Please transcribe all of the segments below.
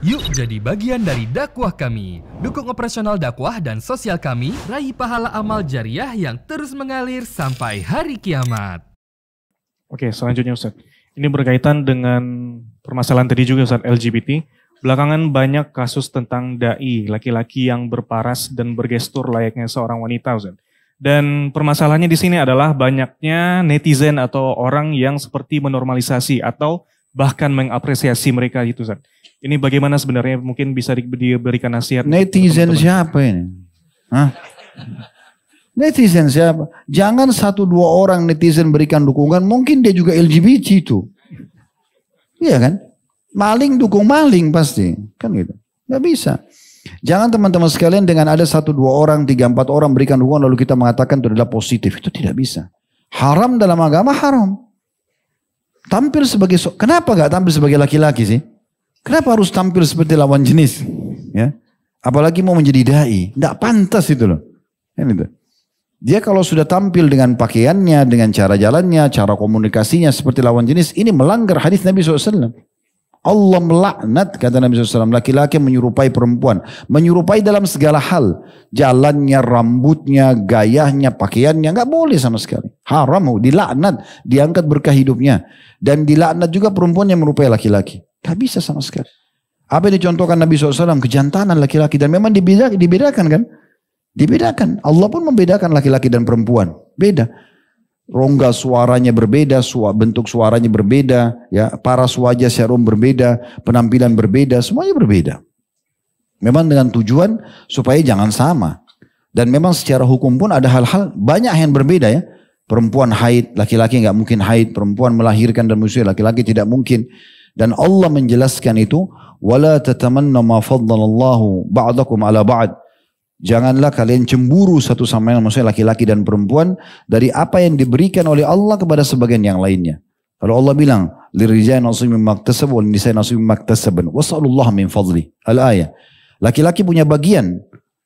Yuk jadi bagian dari dakwah kami. Dukung operasional dakwah dan sosial kami, raih pahala amal jariah yang terus mengalir sampai hari kiamat. Oke, selanjutnya Ustaz. Ini berkaitan dengan permasalahan tadi juga Ustaz, LGBT. Belakangan banyak kasus tentang dai, laki-laki yang berparas dan bergestur layaknya seorang wanita Ustaz. Dan permasalahannya di sini adalah banyaknya netizen atau orang yang seperti menormalisasi atau bahkan mengapresiasi mereka gitu Ustaz. Ini bagaimana sebenarnya, mungkin bisa diberikan nasihat? Netizen siapa ini? Hah? Netizen siapa? Jangan 1-2 orang netizen berikan dukungan, mungkin dia juga LGBT itu. Iya kan? Maling dukung maling pasti. Kan gitu. Gak bisa. Jangan teman-teman sekalian dengan ada 1-2 orang, 3-4 orang berikan dukungan lalu kita mengatakan itu adalah positif. Itu tidak bisa. Haram dalam agama haram. Tampil sebagai, kenapa gak tampil sebagai laki-laki sih? Kenapa harus tampil seperti lawan jenis? Ya, apalagi mau menjadi dai, tidak pantas itu loh. Dia kalau sudah tampil dengan pakaiannya, dengan cara jalannya, cara komunikasinya seperti lawan jenis, ini melanggar hadis Nabi SAW. Allah melaknat, kata Nabi SAW, laki-laki menyerupai perempuan, menyerupai dalam segala hal, jalannya, rambutnya, gayanya, pakaiannya, nggak boleh sama sekali. Haram, dilaknat, diangkat berkah hidupnya, dan dilaknat juga perempuan yang menyerupai laki-laki. Gak bisa sama sekali. Apa yang dicontohkan Nabi SAW? Kejantanan laki-laki. Dan memang dibedakan kan? Dibedakan. Allah pun membedakan laki-laki dan perempuan. Beda. Rongga suaranya berbeda, bentuk suaranya berbeda, ya, paras wajah serum berbeda, penampilan berbeda, semuanya berbeda. Memang dengan tujuan supaya jangan sama. Dan memang secara hukum pun ada hal-hal banyak yang berbeda ya. Perempuan haid, laki-laki nggak mungkin haid. Perempuan melahirkan dan menyusui, laki-laki tidak mungkin. Dan Allah menjelaskan itu, wala tatamanna ma faddalallahu ba'dakum ala ba'd. Janganlah kalian cemburu satu sama lain, maksudnya laki-laki dan perempuan, dari apa yang diberikan oleh Allah kepada sebagian yang lainnya. Kalau Allah bilang, lirijali nasibun mimma iktasabu wal nisa'i nasibun mimma iktasabna was'alullaha min fadli. Al-ayah. Laki-laki punya bagian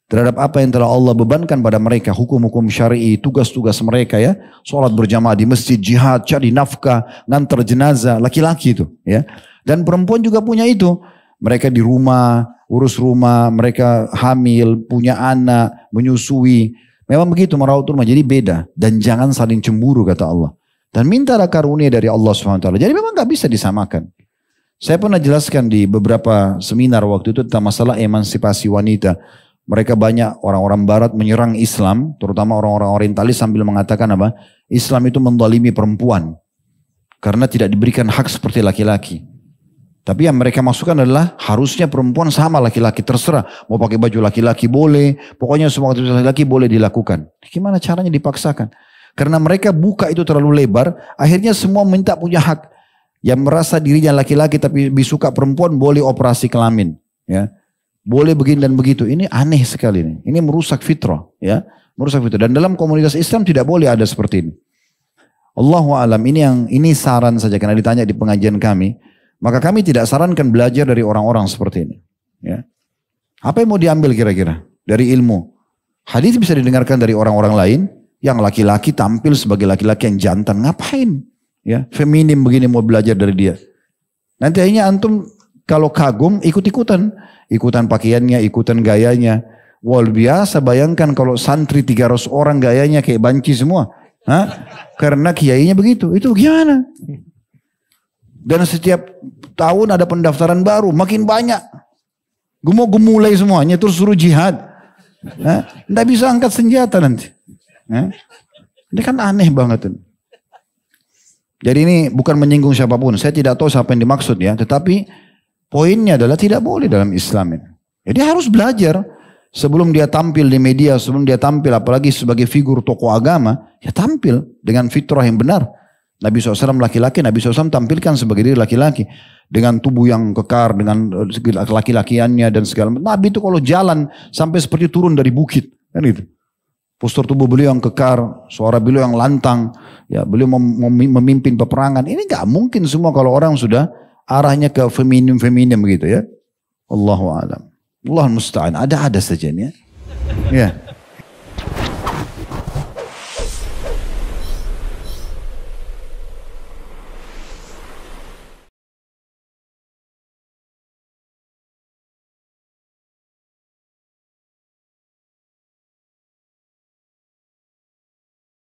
terhadap apa yang telah Allah bebankan pada mereka, hukum-hukum syar'i, tugas-tugas mereka ya, sholat berjamaah di masjid, jihad, cari nafkah, ngantar jenazah, laki-laki itu ya. Dan perempuan juga punya itu, mereka di rumah, urus rumah, mereka hamil, punya anak, menyusui, memang begitu merawat rumah, jadi beda. Dan jangan saling cemburu kata Allah. Dan mintalah karunia dari Allah SWT. Jadi memang gak bisa disamakan. Saya pernah jelaskan di beberapa seminar waktu itu tentang masalah emansipasi wanita. Mereka banyak orang-orang barat menyerang Islam, terutama orang-orang orientalis sambil mengatakan apa? Islam itu menzalimi perempuan. Karena tidak diberikan hak seperti laki-laki. Tapi yang mereka masukkan adalah harusnya perempuan sama laki-laki, terserah. Mau pakai baju laki-laki boleh, pokoknya semua aktivitas laki-laki boleh dilakukan. Gimana caranya dipaksakan? Karena mereka buka itu terlalu lebar, akhirnya semua minta punya hak. Yang merasa dirinya laki-laki tapi suka perempuan boleh operasi kelamin. Ya. Boleh begini dan begitu. Ini aneh sekali nih. Ini merusak fitrah, ya. Merusak fitrah. Dan dalam komunitas Islam tidak boleh ada seperti ini. Allahu a'lam. Ini saran saja karena ditanya di pengajian kami. Maka kami tidak sarankan belajar dari orang-orang seperti ini, ya. Apa yang mau diambil kira-kira dari ilmu? Hadis bisa didengarkan dari orang-orang lain yang laki-laki tampil sebagai laki-laki yang jantan. Ngapain? Ya, feminim begini mau belajar dari dia. Nanti akhirnya antum kalau kagum ikut-ikutan. Ikutan pakaiannya, ikutan gayanya. Wah biasa, bayangkan kalau santri 300 orang gayanya kayak banci semua. Hah? Karena kiainya begitu. Itu gimana? Dan setiap tahun ada pendaftaran baru. Makin banyak. Gemulai semuanya. Terus suruh jihad. Nggak bisa angkat senjata nanti. Ini kan aneh banget. Jadi ini bukan menyinggung siapapun. Saya tidak tahu siapa yang dimaksud ya. Tetapi poinnya adalah tidak boleh dalam Islam ini. Jadi harus belajar sebelum dia tampil di media, sebelum dia tampil apalagi sebagai figur tokoh agama, ya tampil dengan fitrah yang benar. Nabi SAW laki-laki, Nabi SAW tampilkan sebagai diri laki-laki. Dengan tubuh yang kekar, dengan laki-lakiannya dan segala macam. Nabi itu kalau jalan sampai seperti turun dari bukit. Kan gitu. Postur tubuh beliau yang kekar, suara beliau yang lantang. Ya, beliau memimpin peperangan. Ini gak mungkin semua kalau orang sudah arahnya ke feminim-feminim gitu ya. Allahu a'lam. Allah musta'an. Ada saja nih ya. Ya.